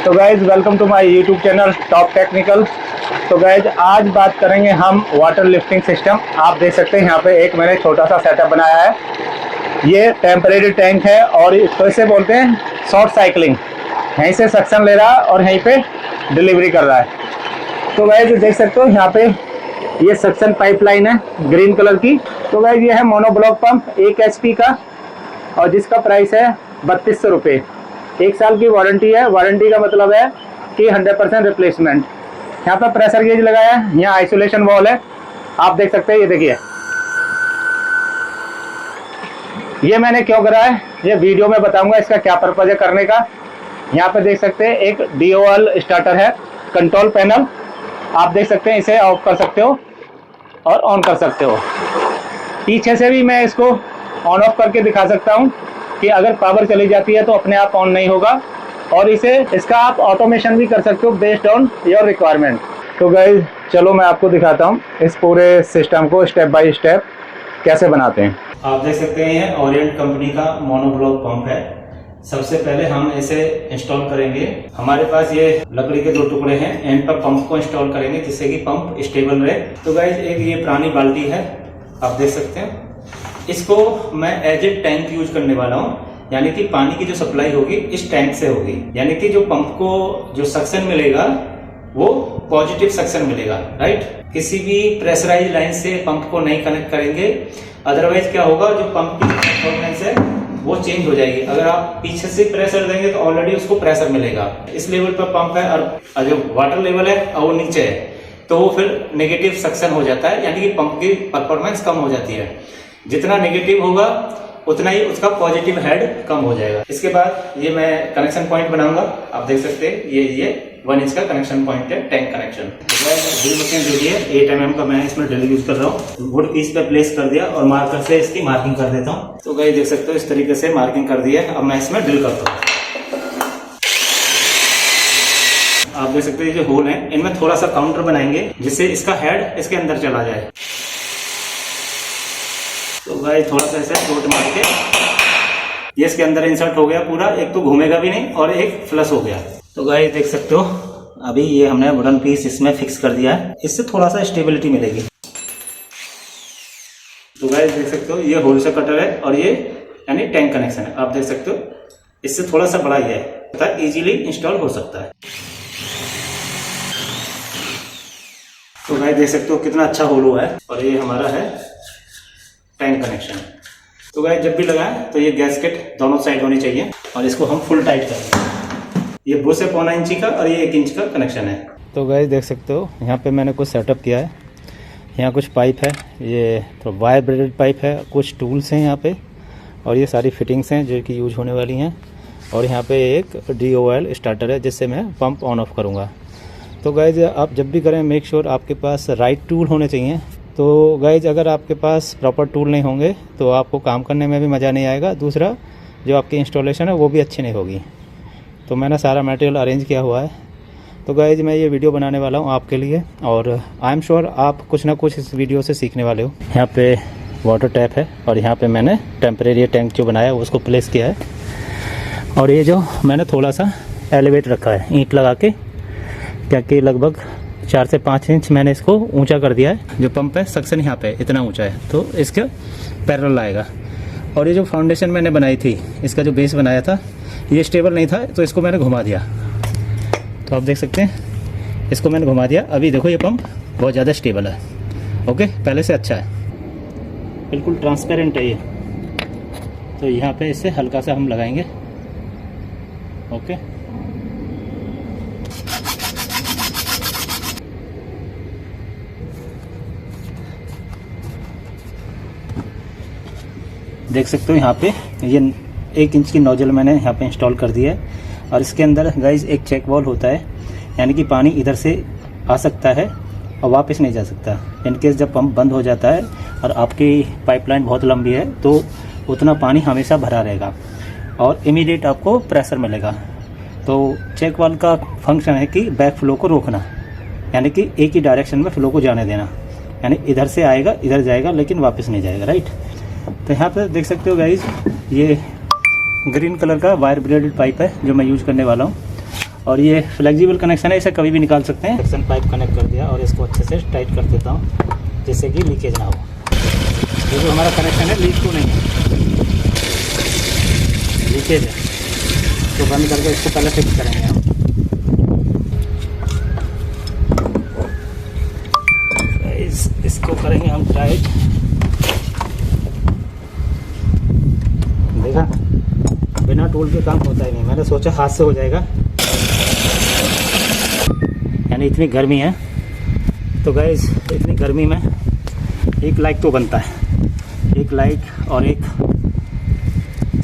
तो guys welcome to my YouTube channel top technical. तो guys आज बात करेंगे हम वाटर लिफ्टिंग सिस्टम। आप देख सकते हैं यहाँ पे एक मैंने छोटा सा सेटअप बनाया है। ये टेम्परेरी टैंक है और इसको इसे बोलते हैं शॉर्ट साइकिलिंग। यहीं से सक्शन ले रहा है और यहीं पे डिलीवरी कर रहा है। तो गाइज देख सकते हो यहाँ पे ये सक्शन पाइपलाइन है ग्रीन कलर की। तो गाइज ये है मोनोब्लॉक पंप 1 HP का और जिसका प्राइस है 3200 रुपये। 1 साल की वारंटी है। वारंटी का मतलब है कि 100% रिप्लेसमेंट। यहाँ पर प्रेशर गेज लगाया है, यहाँ आइसोलेशन वॉल है। आप देख सकते हैं, ये देखिए ये मैंने क्यों करा है ये वीडियो में बताऊंगा इसका क्या पर्पज है करने का। यहाँ पे देख सकते हैं एक DOL स्टार्टर है, कंट्रोल पैनल। आप देख सकते हैं इसे ऑफ कर सकते हो और ऑन कर सकते हो। पीछे से भी मैं इसको ऑन ऑफ करके दिखा सकता हूँ कि अगर पावर चली जाती है तो अपने आप ऑन नहीं होगा। और इसका आप ऑटोमेशन भी कर सकते हो बेस्ड ऑन योर रिक्वायरमेंट। तो गाइस चलो मैं आपको दिखाता हूँ इस पूरे सिस्टम को स्टेप बाय स्टेप कैसे बनाते हैं। आप देख सकते हैं ये ओरिएंट कंपनी का मोनोब्लॉक पंप है। सबसे पहले हम इसे इंस्टॉल करेंगे। हमारे पास ये लकड़ी के 2 टुकड़े हैं, एंड पर पंप को इंस्टॉल करेंगे जिससे कि पंप स्टेबल रहे। तो गाइस एक ये पुरानी बाल्टी है, आप देख सकते हैं। इसको मैं एज ए टैंक यूज करने वाला हूँ, यानी कि पानी की जो सप्लाई होगी इस टैंक से होगी। यानी कि जो पंप को जो सक्शन मिलेगा वो पॉजिटिव सक्शन मिलेगा, राइट। किसी भी प्रेशराइज लाइन से पंप को नहीं कनेक्ट करेंगे, अदरवाइज क्या होगा जो पंप की परफॉर्मेंस है वो चेंज हो जाएगी। अगर आप पीछे से प्रेशर देंगे तो ऑलरेडी उसको प्रेशर मिलेगा। इस लेवल पर पंप है और जो वाटर लेवल है और वो नीचे है तो वो फिर नेगेटिव सक्शन हो जाता है, यानी कि पंप की परफॉर्मेंस कम हो जाती है। जितना नेगेटिव होगा उतना ही उसका पॉजिटिव हेड कम हो जाएगा। इसके बाद ये मैं कनेक्शन पॉइंट बनाऊंगा। आप देख सकते हैं ये 1 इंच का कनेक्शन पॉइंट है, टैंक कनेक्शन। ड्रिल मशीन जो है 8 mm का मैं इसमें ड्रिल यूज कर रहा हूँ। वुड पीस पे प्लेस कर दिया और मार्कर से इसकी मार्किंग कर देता हूँ। तो गाइस देख सकते हो इस तरीके से मार्किंग कर दिया। अब मैं इसमें ड्रिल करता हूँ। आप देख सकते हैं जो होल है इनमें थोड़ा सा काउंटर बनाएंगे जिससे इसका हेड इसके अंदर चला जाए। तो गाइस थोड़ा सा ऐसे चोट मार के ये इसके अंदर इंसर्ट हो गया पूरा। एक तो घूमेगा भी नहीं और एक फ्लश हो गया। तो गाइस देख सकते हो अभी ये हमने वुडन पीस इसमें फिक्स कर दिया है, इससे थोड़ा सा स्टेबिलिटी मिलेगी। तो गाइस देख सकते हो ये होल से कटर है और ये यानी टैंक कनेक्शन है। आप देख सकते हो इससे थोड़ा सा बड़ा ही है तथा इजीली इंस्टॉल हो सकता है। तो गाइस देख सकते हो कितना अच्छा होल हुआ है और ये हमारा है टैंक कनेक्शन। तो गाइस जब भी लगाएं तो ये गैसकेट दोनों साइड होनी चाहिए और इसको हम फुल टाइट करेंगे। ये 2 से 1.25 इंची का और ये 1 इंच का कनेक्शन है। तो गाइस देख सकते हो यहाँ पे मैंने कुछ सेटअप किया है। यहाँ कुछ पाइप है, ये तो वायर ब्रेडेड पाइप है, कुछ टूल्स हैं यहाँ पे और ये सारी फिटिंग्स हैं जो कि यूज होने वाली हैं। और यहाँ पे एक DOL स्टार्टर है जिससे मैं पंप ऑन ऑफ करूँगा। तो गाइज आप जब भी करें मेक श्योर आपके पास राइट टूल होने चाहिए। तो गाइज अगर आपके पास प्रॉपर टूल नहीं होंगे तो आपको काम करने में भी मज़ा नहीं आएगा, दूसरा जो आपकी इंस्टॉलेशन है वो भी अच्छी नहीं होगी। तो मैंने सारा मटेरियल अरेंज किया हुआ है। तो गाइज मैं ये वीडियो बनाने वाला हूँ आपके लिए और आई एम श्योर आप कुछ ना कुछ इस वीडियो से सीखने वाले हो। यहाँ पे वाटर टैप है और यहाँ पे मैंने टेम्परेरी टैंक जो बनाया है उसको प्लेस किया है। और ये जो मैंने थोड़ा सा एलिवेट रखा है ईंट लगा के, क्योंकि लगभग 4 से 5 इंच मैंने इसको ऊंचा कर दिया है। जो पंप है सक्शन यहाँ पे इतना ऊंचा है तो इसके पैरेलल आएगा। और ये जो फाउंडेशन मैंने बनाई थी, इसका जो बेस बनाया था ये स्टेबल नहीं था तो इसको मैंने घुमा दिया। तो आप देख सकते हैं इसको मैंने घुमा दिया। अभी देखो ये पंप बहुत ज़्यादा स्टेबल है। ओके, पहले से अच्छा है, बिल्कुल ट्रांसपेरेंट है ये। तो यहाँ पे इससे हल्का सा हम लगाएंगे। ओके, देख सकते हो यहाँ पे ये 1 इंच की नोजल मैंने यहाँ पे इंस्टॉल कर दिया है। और इसके अंदर गाइज एक चेक वाल्व होता है, यानी कि पानी इधर से आ सकता है और वापस नहीं जा सकता। इनकेस जब पंप बंद हो जाता है और आपकी पाइपलाइन बहुत लंबी है तो उतना पानी हमेशा भरा रहेगा और इमीडिएट आपको प्रेशर मिलेगा। तो चेक वाल्व का फंक्शन है कि बैक फ्लो को रोकना, यानी कि एक ही डायरेक्शन में फ्लो को जाने देना, यानी इधर से आएगा इधर जाएगा लेकिन वापस नहीं जाएगा, राइट। तो यहाँ पे देख सकते हो गाइज ये ग्रीन कलर का वायर ब्रेडेड पाइप है जो मैं यूज करने वाला हूँ। और ये फ्लेक्सिबल कनेक्शन है, इसे कभी भी निकाल सकते हैं। सक्शन पाइप कनेक्ट कर दिया और इसको अच्छे से टाइट कर देता हूँ जिससे कि लीकेज ना हो। ये जो हमारा कनेक्शन है लीक तो नहीं है, लीकेज है, तो बंद करके इसको पहले फिक्स करेंगे हम। इसको करेंगे हम टाइट। देखा, बिना टूल के काम होता ही नहीं। मैंने सोचा हाथ से हो जाएगा, यानी इतनी गर्मी है तो गाइस इतनी गर्मी में एक लाइट तो बनता है, एक लाइट और एक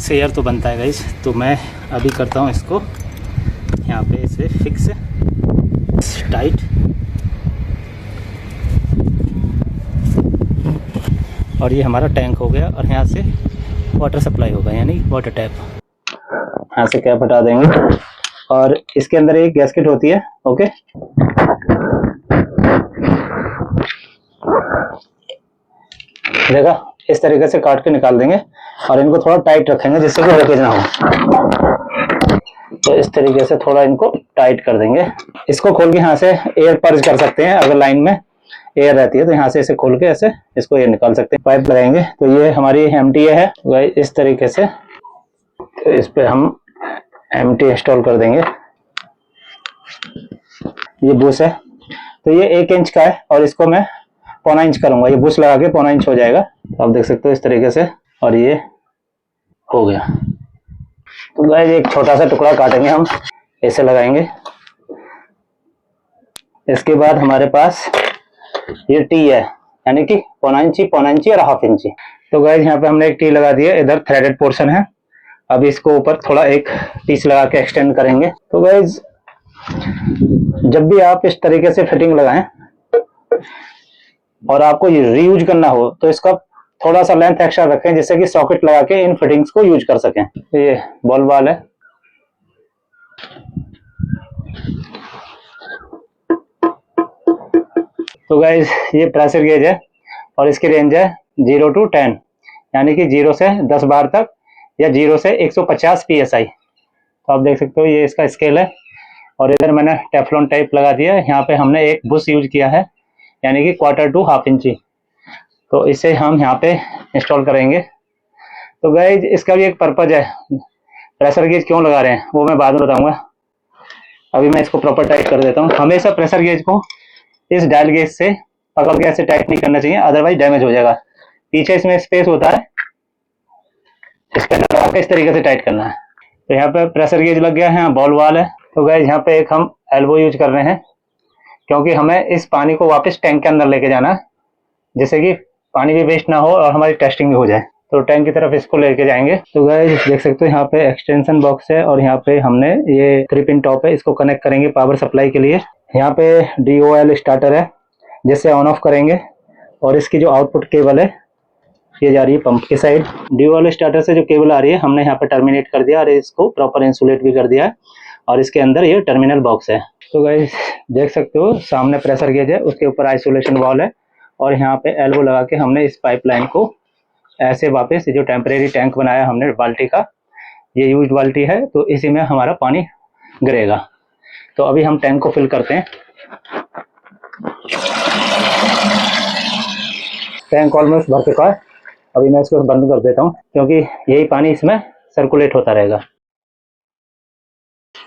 शेयर तो बनता है गाइस। तो मैं अभी करता हूँ इसको यहाँ पे इसे फिक्स टाइट। और ये हमारा टैंक हो गया और यहाँ से वाटर सप्लाई होगा, यानी वाटर टैप। यहाँ से कैप हटा देंगे और इसके अंदर एक गैस्केट होती है। ओके, देखा, इस तरीके से काट के निकाल देंगे और इनको थोड़ा टाइट रखेंगे जिससे कि लीकेज ना हो। तो इस तरीके से थोड़ा इनको टाइट कर देंगे। इसको खोल के यहाँ से एयर पर्ज कर सकते हैं, अगर लाइन में एयर रहती है तो यहाँ से इसे खोल के ऐसे इसको एयर निकाल सकते हैं। पाइप लगाएंगे तो ये हमारी एमटी है इस तरीके से, तो इस पे हम एमटी इंस्टॉल कर देंगे। ये बुश है तो ये 1 इंच का है और इसको मैं 1.25 इंच करूंगा। ये बुश लगा के 1.25 इंच हो जाएगा। तो आप देख सकते हो इस तरीके से, और ये हो गया। तो गाइस एक छोटा सा टुकड़ा काटेंगे हम, ऐसे लगाएंगे। इसके बाद हमारे पास ये टी है, यानी कि 1.25 इंची और 1/2 इंची। तो गाइस यहाँ पे हमने एक टी लगा दी है, इधर थ्रेडेड पोर्शन है। अब इसको ऊपर थोड़ा एक पीस लगा के एक्सटेंड करेंगे। तो गाइस जब भी आप इस तरीके से फिटिंग लगाएं और आपको ये रीयूज करना हो तो इसका थोड़ा सा लेंथ एक्स्ट्रा रखें जिससे कि सॉकेट लगा के इन फिटिंग्स को यूज कर सकें। तो ये बॉल वाल है। तो गाइस ये प्रेशर गेज है और इसकी रेंज है 0 to 10, यानी कि 0 से 10 बार तक या 0 से 150 PSI। तो आप देख सकते हो ये इसका स्केल है। और इधर मैंने टेफ्लॉन टाइप लगा दिया है। यहाँ पे हमने एक बुश यूज किया है, यानी कि 1/4 to 1/2 इंची। तो इसे हम यहाँ पे इंस्टॉल करेंगे। तो गाइस इसका भी एक पर्पज है, प्रेशर गेज क्यों लगा रहे हैं वो मैं बाद में बताऊंगा। अभी मैं इसको प्रॉपर टाइट कर देता हूँ। हमेशा प्रेशर गेज को इस डायल गेज से पकड़ के ऐसे टाइट नहीं करना चाहिए, अदरवाइज डैमेज हो जाएगा। पीछे इसमें स्पेस होता है, इसके अंदर इस तरीके से टाइट करना है। तो यहाँ पे प्रेशर गेज लग गया है, यहाँ बॉल वाल है। तो गाइस यहाँ पे एक हम एल्बो यूज कर रहे हैं क्योंकि हमें इस पानी को वापस टैंक के अंदर लेके जाना है, जिससे कि पानी भी वेस्ट ना हो और हमारी टेस्टिंग भी हो जाए। तो टैंक की तरफ इसको लेके जाएंगे। तो गाइस देख सकते हो यहाँ पे एक्सटेंशन बॉक्स है और यहाँ पे हमने ये 3 पिन टॉप है, इसको कनेक्ट करेंगे पावर सप्लाई के लिए। यहाँ पे DOL स्टार्टर है जिससे ऑन ऑफ करेंगे, और इसकी जो आउटपुट केबल है ये जा रही है पंप की साइड। DOL स्टार्टर से जो केबल आ रही है हमने यहाँ पे टर्मिनेट कर दिया और इसको प्रॉपर इंसुलेट भी कर दिया है, और इसके अंदर ये टर्मिनल बॉक्स है। तो गाइस देख सकते हो सामने प्रेशर गेज है, उसके ऊपर आइसोलेशन वॉल है, और यहाँ पे एल्बो लगा के हमने इस पाइपलाइन को ऐसे वापस जो टेम्परेरी टैंक बनाया हमने बाल्टी का, ये यूज्ड बाल्टी है, तो इसी में हमारा पानी गिरेगा। तो अभी हम टैंक को फिल करते हैं। टैंक ऑलमोस्ट भर चुका है। अभी मैं इसको बंद कर देता हूँ क्योंकि यही पानी इसमें सर्कुलेट होता रहेगा।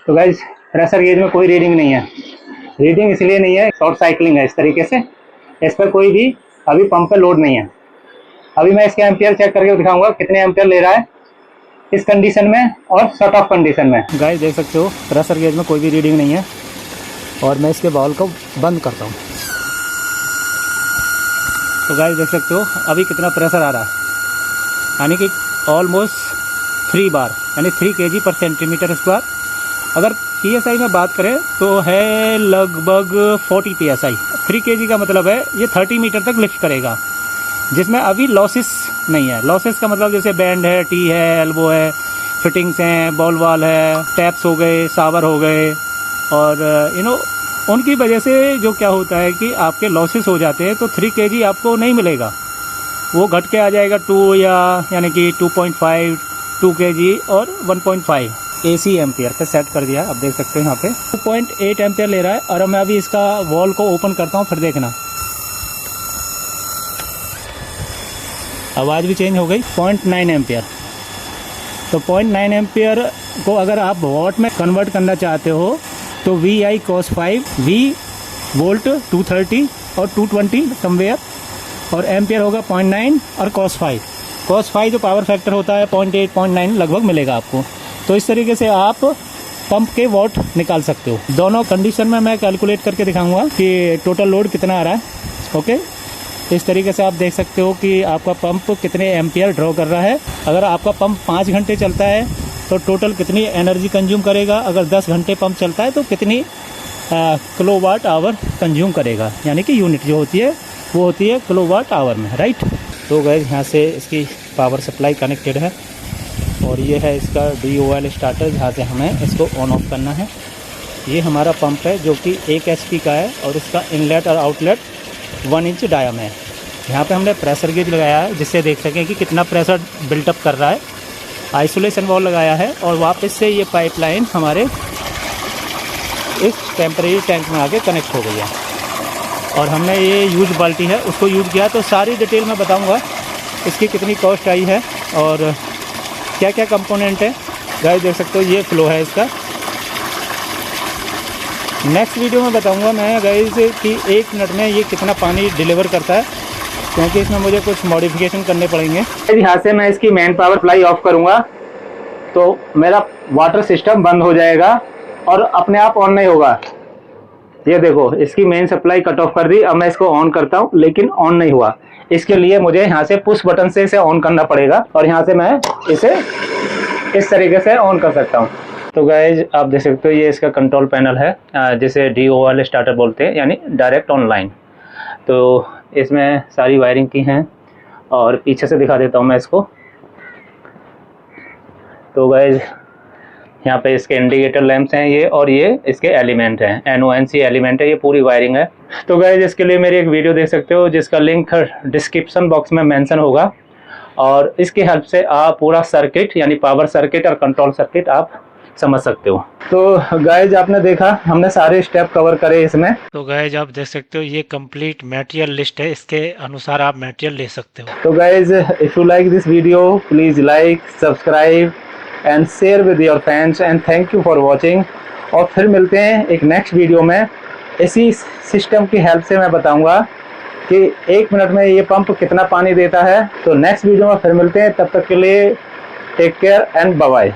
तो गाइस प्रेशर गेज में कोई रीडिंग नहीं है। रीडिंग इसलिए नहीं है, शॉर्ट साइकिलिंग है इस तरीके से। इस पर कोई भी अभी पंप पे लोड नहीं है। अभी मैं इसके एम्पियर चेक करके दिखाऊंगा कितने एम्पियर ले रहा है इस कंडीशन में और शट ऑफ कंडीशन में। गाइस देख सकते हो प्रेशर गेज में कोई भी रीडिंग नहीं है, और मैं इसके बाउल को बंद करता हूँ। तो गाइस देख सकते हो अभी कितना प्रेशर आ रहा है, यानी कि ऑलमोस्ट 3 बार, यानी 3 kg पर सेंटीमीटर स्क्वायर। अगर PSI में बात करें तो है लगभग 40 PSI। 3 kg का मतलब है ये 30 मीटर तक लिफ्ट करेगा, जिसमें अभी लॉसेस नहीं है। लॉसेस का मतलब जैसे बैंड है, टी है, एल्बो है, फिटिंग्स हैं, बॉल वाल है, टैप्स हो गए, सावर हो गए, और उनकी वजह से जो क्या होता है कि आपके लॉसेस हो जाते हैं। तो 3 kg आपको नहीं मिलेगा, वो घट के आ जाएगा 2 यानी कि 2.5, 2 kg और 1.5। AC एम्पियर पे सेट कर दिया। अब देख सकते हैं यहाँ पे 2.8 एम्पियर ले रहा है। और मैं अभी इसका वॉल को ओपन करता हूँ, फिर देखना आवाज़ भी चेंज हो गई। 0.9 एम्पियर। तो 0.9 एम्पियर को अगर आप वॉट में कन्वर्ट करना चाहते हो तो VI cos 5 V वोल्ट 230 और 220 समवेयर, और एम्पियर होगा 0.9 और cos 5 जो पावर फैक्टर होता है 0.8 0.9 लगभग मिलेगा आपको। तो इस तरीके से आप पंप के वॉट निकाल सकते हो। दोनों कंडीशन में मैं कैलकुलेट करके दिखाऊंगा कि टोटल लोड कितना आ रहा है। ओके, इस तरीके से आप देख सकते हो कि आपका पंप कितने एम्पियर ड्रॉ कर रहा है। अगर आपका पंप 5 घंटे चलता है तो टोटल कितनी एनर्जी कंज्यूम करेगा, अगर 10 घंटे पंप चलता है तो कितनी किलोवाट आवर कंज्यूम करेगा, यानी कि यूनिट जो होती है वो होती है किलोवाट आवर में, राइट। तो गाइस यहाँ से इसकी पावर सप्लाई कनेक्टेड है और ये है इसका DOL स्टार्टर जहाँ से हमें इसको ऑन ऑफ करना है। ये हमारा पंप है जो कि 1 HP का है और इसका इनलेट और आउटलेट 1 इंच डाया में है। यहाँ पे हमने प्रेशर गेज लगाया है जिससे देख सकें कि कितना प्रेशर बिल्टअप कर रहा है। आइसोलेशन वॉल लगाया है और वापस से ये पाइपलाइन हमारे इस टेम्परेरी टैंक में आके कनेक्ट हो गई है। और हमने ये यूज बाल्टी है उसको यूज किया। तो सारी डिटेल मैं बताऊंगा इसकी कितनी कॉस्ट आई है और क्या क्या कंपोनेंट है। गाइस देख सकते हो ये फ्लो है इसका। नेक्स्ट वीडियो में बताऊंगा मैं गाइस कि 1 मिनट में ये कितना पानी डिलीवर करता है, क्योंकि इसमें मुझे कुछ मॉडिफिकेशन करने पड़ेंगे। यहाँ से मैं इसकी मेन पावर सप्लाई ऑफ करूँगा तो मेरा वाटर सिस्टम बंद हो जाएगा और अपने आप ऑन नहीं होगा। ये देखो इसकी मेन सप्लाई कट ऑफ कर दी। अब मैं इसको ऑन करता हूँ लेकिन ऑन नहीं हुआ। इसके लिए मुझे यहाँ से पुश बटन से इसे ऑन करना पड़ेगा और यहाँ से मैं इसे इस तरीके से ऑन कर सकता हूँ। तो गाइज आप देख सकते हो ये इसका कंट्रोल पैनल है जिसे DOL स्टार्टर बोलते हैं, यानी डायरेक्ट ऑनलाइन। तो इसमें सारी वायरिंग की हैं और पीछे से दिखा देता हूँ मैं इसको। तो गाइज यहाँ पे इसके इंडिकेटर लैंप्स हैं ये, और ये इसके एलिमेंट हैं, NONC एलिमेंट है, ये पूरी वायरिंग है। तो गाइज इसके लिए मेरी एक वीडियो देख सकते हो जिसका लिंक डिस्क्रिप्शन बॉक्स में मेंशन होगा, और इसकी हेल्प से आप पूरा सर्किट यानी पावर सर्किट और कंट्रोल सर्किट आप समझ सकते हो। तो गाइज आपने देखा हमने सारे स्टेप कवर करे इसमें। तो गाइज आप देख सकते हो ये कंप्लीट मटेरियल लिस्ट है, इसके अनुसार आप मटेरियल ले सकते हो। तो guys if you like this video please like, subscribe and share with your friends and thank you for watching. और फिर मिलते हैं एक नेक्स्ट वीडियो में। इसी सिस्टम की हेल्प से मैं बताऊंगा कि 1 मिनट में ये पंप कितना पानी देता है। तो नेक्स्ट वीडियो में फिर मिलते हैं, तब तक के लिए take care and bye bye.